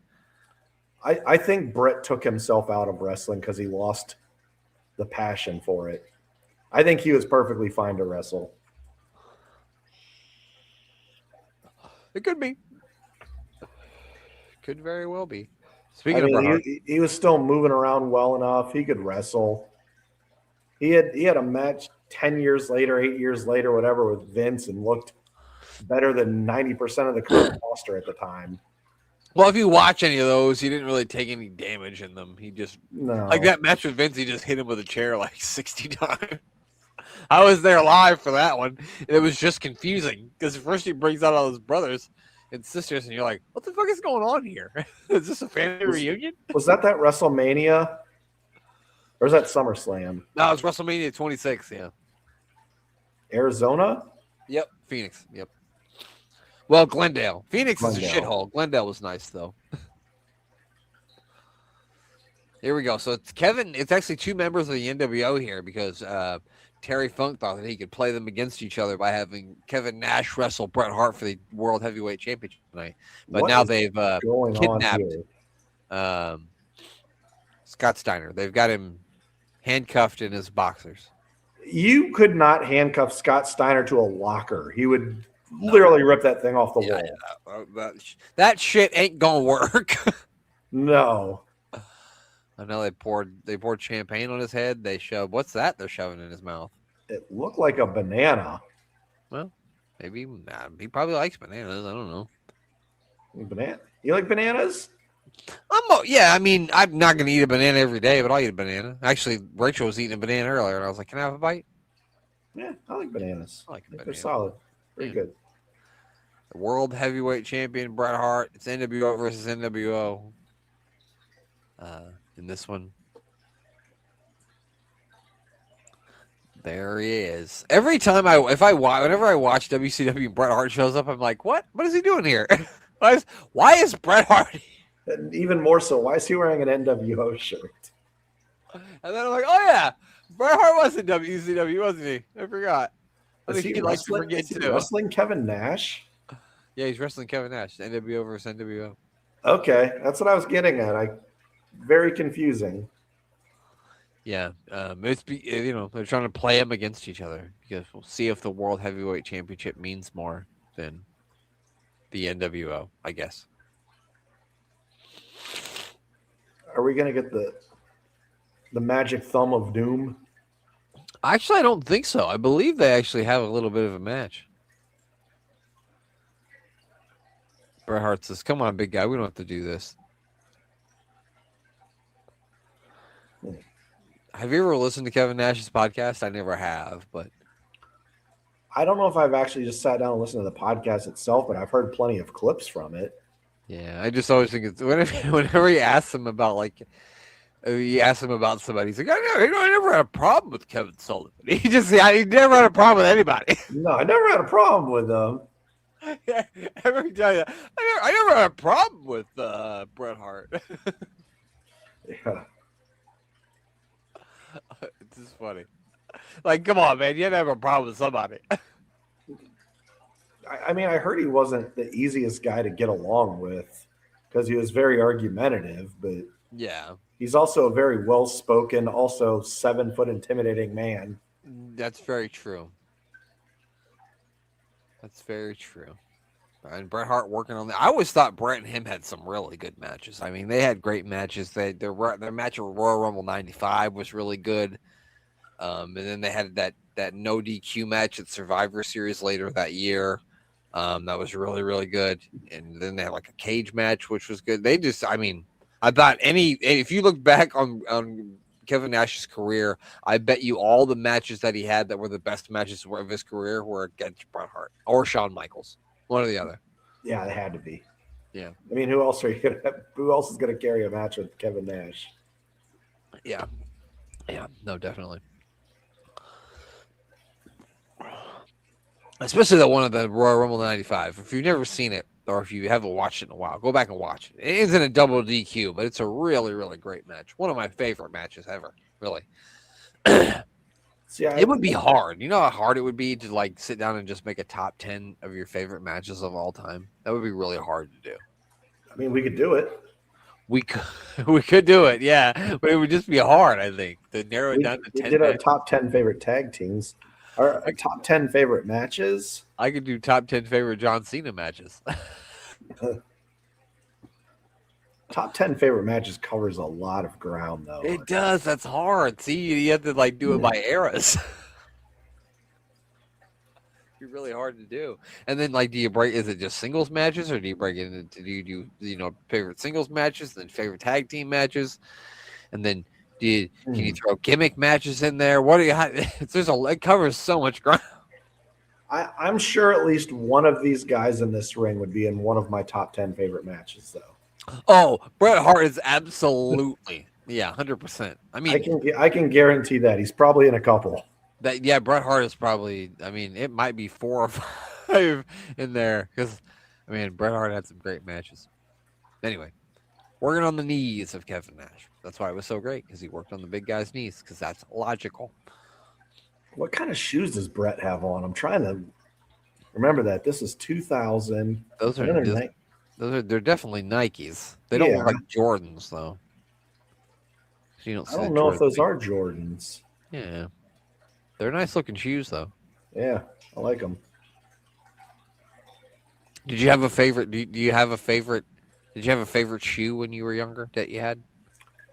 I think Bret took himself out of wrestling because he lost the passion for it. I think he was perfectly fine to wrestle. It could be. Could very well be. Speaking of he was still moving around well enough. He could wrestle. He had a match 10 years later, 8 years later, whatever, with Vince and looked better than 90% of the current roster at the time. Well, if you watch any of those, he didn't really take any damage in them. He just like that match with Vince, he just hit him with a chair like 60 times. I was there live for that one. It was just confusing because first he brings out all his brothers and sisters, and you're like, "What the fuck is going on here? Is this a family reunion?" Was that WrestleMania, or is that SummerSlam? No, it's WrestleMania 26. Yeah, Arizona. Yep, Phoenix. Yep. Well, Glendale. Phoenix is a shithole. Glendale was nice, though. Here we go. So it's Kevin. It's actually 2 members of the NWO here because Terry Funk thought that he could play them against each other by having Kevin Nash wrestle Bret Hart for the World Heavyweight Championship tonight. But now they've kidnapped Scott Steiner. They've got him handcuffed in his boxers. You could not handcuff Scott Steiner to a locker. He would literally rip that thing off the wall. Yeah. That shit ain't gonna work. No. I know they poured champagne on his head. They shoved what's that they're shoving in his mouth? It looked like a banana. Well, maybe he probably likes bananas. I don't know. Banana? You like bananas? Yeah, I mean, I'm not gonna eat a banana every day, but I'll eat a banana. Actually, Rachel was eating a banana earlier, and I was like, "Can I have a bite?" Yeah, I like bananas. I like bananas. They're solid. Pretty good. The World Heavyweight Champion Bret Hart. It's NWO versus NWO. In this one, there he is. Every time whenever I watch WCW and Bret Hart shows up, I'm like, what? What is he doing here? why is Bret Hart? And even more so, why is he wearing an NWO shirt? And then I'm like, oh yeah, Bret Hart was in WCW, wasn't he? I forgot. I think he likes to forget too. Wrestling Kevin Nash? Yeah, he's wrestling Kevin Nash. NWO versus NWO. Okay, that's what I was getting at. Very confusing. Yeah, they're trying to play them against each other because we'll see if the World Heavyweight Championship means more than the NWO, I guess. Are we gonna get the magic thumb of doom? Actually, I don't think so. I believe they actually have a little bit of a match. Bret Hart says, "Come on, big guy, we don't have to do this." Have you ever listened to Kevin Nash's podcast? I never have, but I don't know if I've actually just sat down and listened to the podcast itself, but I've heard plenty of clips from it. yeah, I just always think it's whenever he asks him about he asked him about somebody, he's like, I never had a problem with Kevin Sullivan. He never had a problem with anybody. No, I never had a problem with them. Every time, I never had a problem with Bret Hart. Yeah. It's just funny. Like, come on, man, you had to have a problem with somebody. I mean, I heard he wasn't the easiest guy to get along with because he was very argumentative, but Yeah, he's also a very well-spoken, also 7-foot intimidating man. that's very true. That's very true. And Bret Hart working on that. I always thought Bret and him had some really good matches. I mean, they had great matches. Their match at Royal Rumble '95 was really good. And then they had that no DQ match at Survivor Series later that year. That was really, really good. And then they had like a cage match, which was good. I thought if you look back on Kevin Nash's career, I bet you all the matches that he had that were the best matches of his career were against Bret Hart or Shawn Michaels. One or the other. Yeah, they had to be. Yeah. I mean, who else is going to carry a match with Kevin Nash? Yeah. Yeah. No, definitely. Especially that one of the Royal Rumble '95. If you've never seen it, or if you haven't watched it in a while, go back and watch it. It isn't a double DQ, but it's a really, really great match. One of my favorite matches ever. Really. It would be hard. You know how hard it would be to like sit down and just make a top 10 of your favorite matches of all time? That would be really hard to do. I mean, we could do it. We could do it, yeah. But it would just be hard, I think, to narrow it down to 10. We did our top 10 favorite tag teams. Our top 10 favorite matches. I could do top 10 favorite John Cena matches. Top 10 favorite matches covers a lot of ground, though. It does. That's hard. See, you have to like do it by eras. It's really hard to do. And then, like, do you break? Is it just singles matches, or do you break it into? Do you do favorite singles matches, then favorite tag team matches, and then can you throw gimmick matches in there? What do you? It covers so much ground. I'm sure at least one of these guys in this ring would be in one of my top 10 favorite matches, though. Oh, Bret Hart is absolutely, 100%. I mean, I can guarantee that he's probably in a couple. Bret Hart is probably. I mean, it might be 4 or 5 in there because, I mean, Bret Hart had some great matches. Anyway, working on the knees of Kevin Nash. That's why it was so great because he worked on the big guy's knees because that's logical. What kind of shoes does Bret have on? I'm trying to remember that. This is 2000. They're definitely Nikes. They don't look like Jordans though. I don't know if those are Jordans. Yeah, they're nice looking shoes though. Yeah, I like them. Did you have a favorite? Do you have a favorite? Did you have a favorite shoe when you were younger that you had?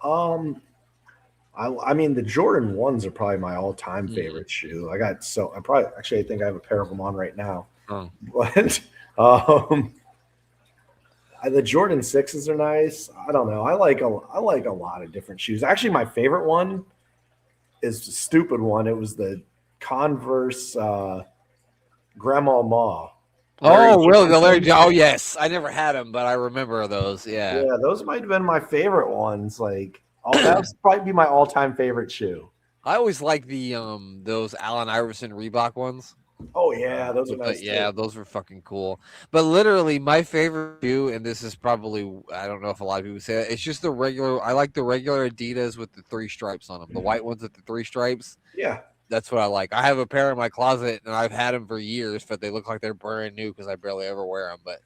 I mean, the Jordan 1s are probably my all-time favorite shoe. I think I have a pair of them on right now. Oh. But the Jordan 6s are nice. I don't know. I like a lot of different shoes. Actually, my favorite one is a stupid one. It was the Converse Grandma Ma. Oh, really? The Larry? Oh, yes. I never had them, but I remember those. Yeah. Yeah, those might have been my favorite ones. Like, that would probably be my all-time favorite shoe. I always like the those Allen Iverson Reebok ones. Oh yeah, those are nice. Yeah, those were fucking cool. But literally, my favorite shoe, and this is probably, I don't know if a lot of people say that, it's just the regular. I like the regular Adidas with the 3 stripes on them, the white ones with the 3 stripes. Yeah, that's what I like. I have a pair in my closet, and I've had them for years, but they look like they're brand new because I barely ever wear them. But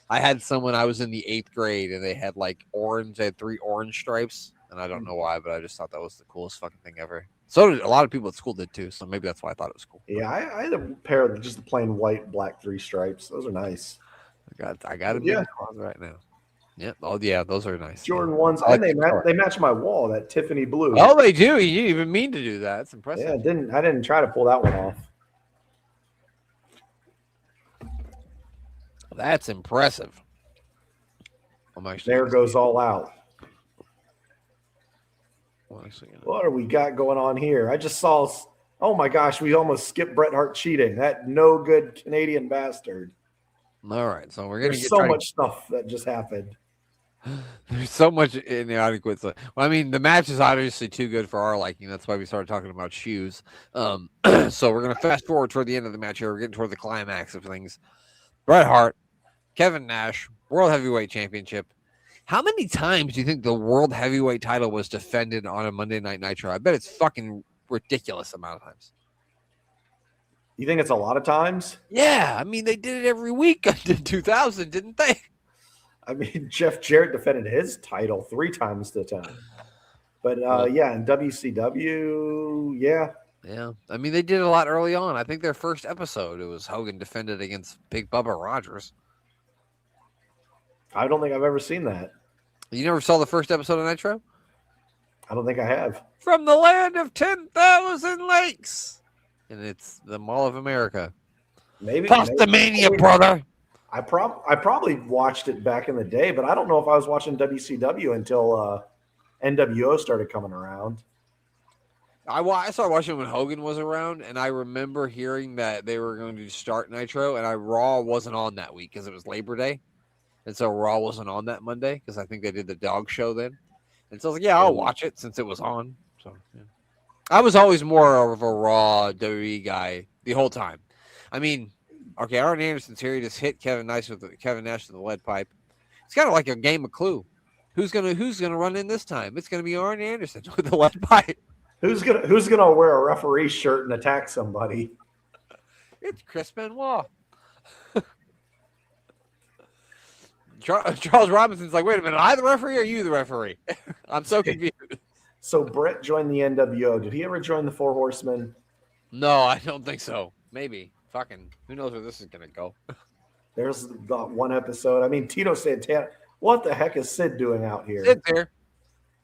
I had some when I was in the 8th grade, and they had like orange. They had 3 orange stripes. and I don't know why, but I just thought that was the coolest fucking thing ever. So did a lot of people at school did too, so maybe that's why I thought it was cool. Yeah, I had a pair of just the plain white, black 3 stripes. Those are nice. I got them in the closet right now. Yep. Oh yeah, those are nice. Jordan ones, and they match my wall, that Tiffany blue. Oh, they do. You didn't even mean to do that. That's impressive. Yeah, I didn't try to pull that one off. That's impressive. There goes all out. What do we got going on here? I just saw. Oh my gosh, we almost skipped Bret Hart cheating. That no good Canadian bastard. All right, so we're gonna get so much stuff that just happened. There's so much inadequate stuff. Well, I mean, the match is obviously too good for our liking. That's why we started talking about shoes. So we're gonna fast forward toward the end of the match here. We're getting toward the climax of things. Bret Hart, Kevin Nash, World Heavyweight Championship. How many times do you think the World Heavyweight title was defended on a Monday Night Nitro? I bet it's fucking ridiculous amount of times. You think it's a lot of times? Yeah, I mean, they did it every week in 2000, didn't they? I mean, Jeff Jarrett defended his title 3 times the time. But, yeah, in WCW, yeah. Yeah, I mean, they did it a lot early on. I think their first episode, it was Hogan defended against Big Bubba Rogers. I don't think I've ever seen that. You never saw the first episode of Nitro? I don't think I have. From the land of 10,000 lakes. And it's the Mall of America. Maybe. Postamania, brother. I probably watched it back in the day, but I don't know if I was watching WCW until NWO started coming around. I started watching when Hogan was around, and I remember hearing that they were going to start Nitro, and Raw wasn't on that week because it was Labor Day. And so Raw wasn't on that Monday because I think they did the dog show then. And so I was like, yeah, I'll watch it since it was on. So yeah. I was always more of a Raw WWE guy the whole time. I mean, okay, Arn Anderson's here. He just hit Kevin Nash with the lead pipe. It's kind of like a game of Clue. Who's gonna run in this time? It's gonna be Arn Anderson with the lead pipe. Who's gonna wear a referee shirt and attack somebody? It's Chris Benoit. Charles Robinson's like, wait a minute, I the referee or you the referee? I'm so confused. So Brett joined the NWO. Did he ever join the Four Horsemen? No, I don't think so. Maybe. Fucking, who knows where this is going to go? There's the one episode. I mean, Tito Santana. What the heck is Sid doing out here? Sid there.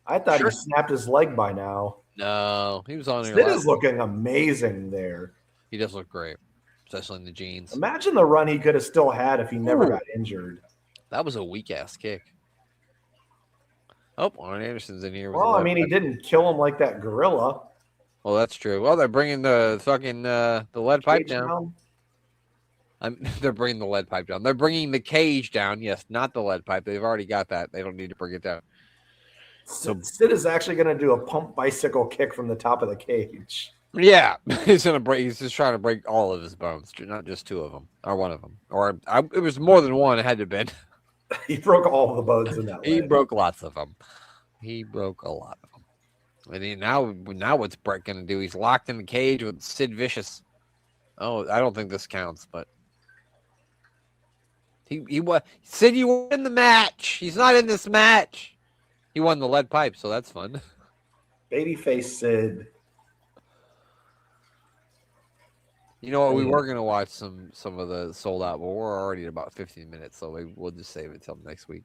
I thought he snapped his leg by now. No, he was on here. Sid is looking amazing there. He does look great, especially in the jeans. Imagine the run he could have still had if he never got injured. That was a weak-ass kick. Oh, Arn Anderson's in here. Well, I mean, he didn't kill him like that gorilla. Well, that's true. Well, they're bringing the fucking the lead pipe down. They're bringing the lead pipe down. They're bringing the cage down. Yes, not the lead pipe. They've already got that. They don't need to bring it down. So Sid is actually going to do a pump bicycle kick from the top of the cage. Yeah, he's gonna break. He's just trying to break all of his bones, not just 2 of them or 1 of them. Or it was more than 1. It had to have been. He broke all the bones in that. He broke lots of them. He broke a lot of them. And now what's Brett gonna do? He's locked in the cage with Sid Vicious. Oh, I don't think this counts, but he Sid, you won the match. He's not in this match. He won the lead pipe, so that's fun. Babyface Sid. You know what? We were gonna watch some of the sold out, but we're already at about 15 minutes, so we'll just save it till next week.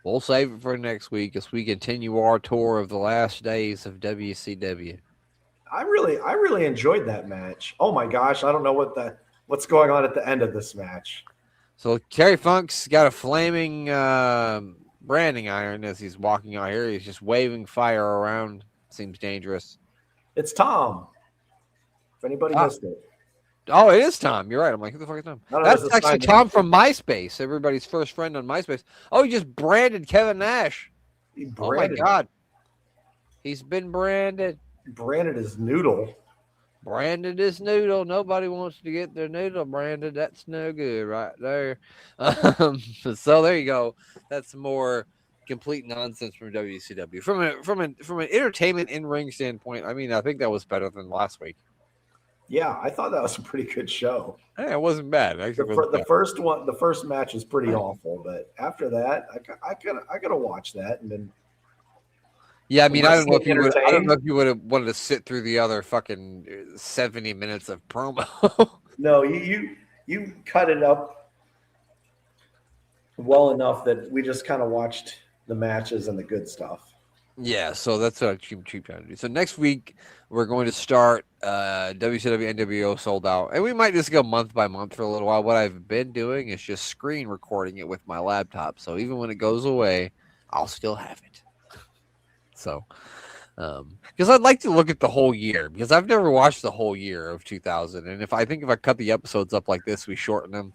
We'll save it for next week as we continue our tour of the last days of WCW. I really enjoyed that match. Oh my gosh, I don't know what's going on at the end of this match. So Terry Funk's got a flaming branding iron as he's walking out here. He's just waving fire around. Seems dangerous. It's Tom. If anybody missed it. Oh, it is Tom. You're right. I'm like, who the fuck is Tom? That's actually Tom from MySpace, everybody's first friend on MySpace. Oh, he just branded Kevin Nash. Oh, my God. He's been branded. Branded his noodle. Branded his noodle. Nobody wants to get their noodle branded. That's no good right there. So there you go. That's more complete nonsense from WCW. From an entertainment in-ring standpoint, I mean, I think that was better than last week. Yeah, I thought that was a pretty good show. Yeah, it wasn't bad. The first match is pretty awful, but after that, I gotta watch that, and then Yeah, I mean, I don't know if Wrestling you would. I don't entertained? know if you would have wanted to sit through the other fucking 70 minutes of promo. No, you cut it up well enough that we just kind of watched the matches and the good stuff. Yeah, so that's what I keep trying to do. So next week we're going to start WCW NWO Sold Out, and we might just go month by month for a little while. What I've been doing is just screen recording it with my laptop, so even when it goes away, I'll still have it. So, because I'd like to look at the whole year, because I've never watched the whole year of 2000, and if I cut the episodes up like this, we shorten them,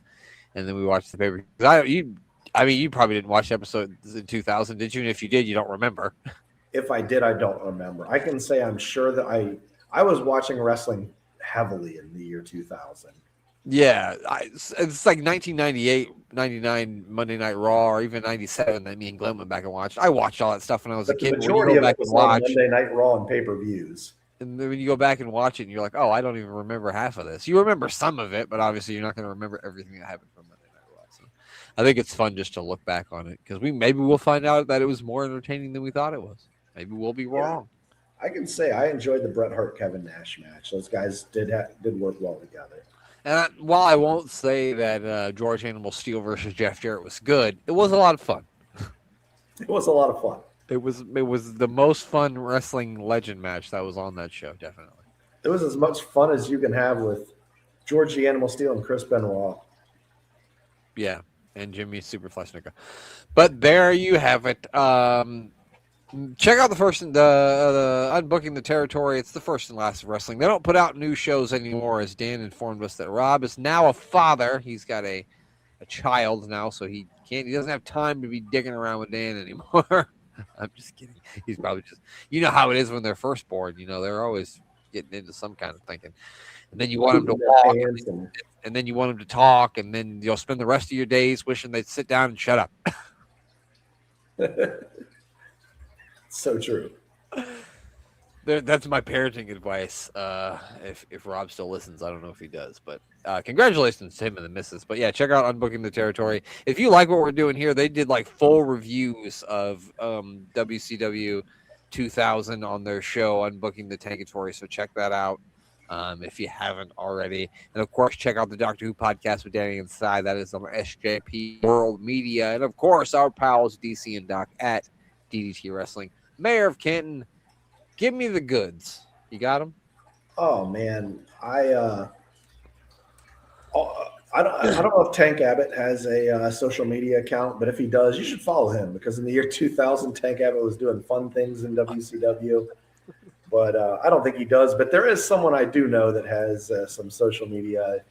and then we watch the paper. I mean, you probably didn't watch episodes in 2000, did you? And if you did, you don't remember. If I did, I don't remember. I can say I'm sure that I was watching wrestling heavily in the year 2000. Yeah, it's like 1998, 99 Monday Night Raw, or even 97 that me and Glenn went back and watched. I watched all that stuff when I was a kid. The majority When you go of back it was and watch, on Monday Night Raw and pay-per-views. and then when you go back and watch it, and you're like, oh, I don't even remember half of this. You remember some of it, but obviously you're not going to remember everything that happened from Monday Night Raw. So I think it's fun just to look back on it, because maybe we'll find out that it was more entertaining than we thought it was. Maybe we'll be wrong. I can say I enjoyed the Bret Hart Kevin Nash match. Those guys did work well together. And while I won't say that George Animal Steel versus Jeff Jarrett was good, it was a lot of fun. It was a lot of fun. It was the most fun wrestling legend match that was on that show, definitely. It was as much fun as you can have with George the Animal Steel and Chris Benoit. Yeah, and Jimmy Superfly Snuka. But there you have it. Check out the Unbooking the Territory. It's the first and last of wrestling. They don't put out new shows anymore, as Dan informed us that Rob is now a father. He's got a child now, so he doesn't have time to be digging around with Dan anymore. I'm just kidding. He's probably just, you know how it is when they're first born. You know, they're always getting into some kind of thinking. And then you want them to walk, and then you want them to talk, and then you'll spend the rest of your days wishing they'd sit down and shut up. So true. That's my parenting advice. If Rob still listens, I don't know if he does, but congratulations to him and the missus. But yeah, check out Unbooking the Territory. If you like what we're doing here, they did like full reviews of WCW 2000 on their show Unbooking the Territory. So check that out if you haven't already. And of course, check out the Doctor Who podcast with Danny Inside. That is on SJP World Media, and of course our pals DC and Doc at DDT Wrestling. Mayor of Canton, give me the goods. You got them? Oh man, I don't know if Tank Abbott has a social media account, but if he does, you should follow him, because in the year 2000, Tank Abbott was doing fun things in WCW. But I don't think he does. But there is someone I do know that has some social media,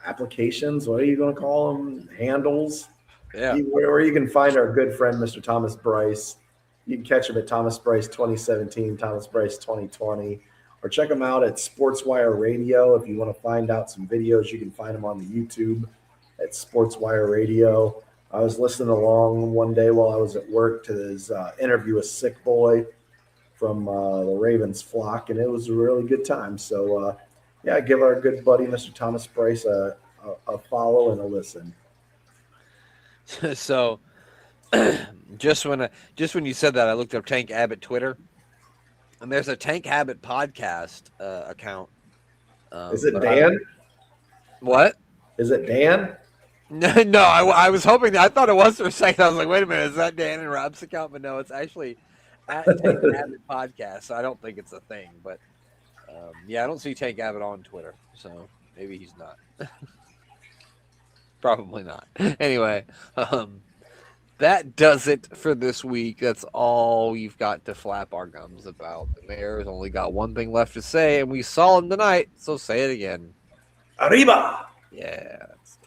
applications. What are you going to call them? Handles. Yeah. Where you can find our good friend, Mr. Thomas Bryce. You can catch him at Thomas Bryce 2017, Thomas Bryce 2020, or check him out at Sportswire Radio. If you want to find out some videos, you can find him on the YouTube at Sportswire Radio. I was listening along one day while I was at work to his interview with Sick Boy from the Ravens flock, and it was a really good time. So, give our good buddy, Mr. Thomas Bryce, a follow and a listen. So, just when you said that, I looked up Tank Abbott Twitter, and there's a Tank Abbott podcast account. Is it Dan? What? Is it Dan? No, I was hoping that. I thought it was for a second. I was like, wait a minute, is that Dan and Rob's account? But no, it's actually at Tank Abbott Podcast. So I don't think it's a thing. But I don't see Tank Abbott on Twitter, so maybe he's not. Probably not. Anyway, that does it for this week. That's all we've got to flap our gums about. The Mayor's only got one thing left to say, and we saw him tonight, so say it again. Arriba! Yeah, that's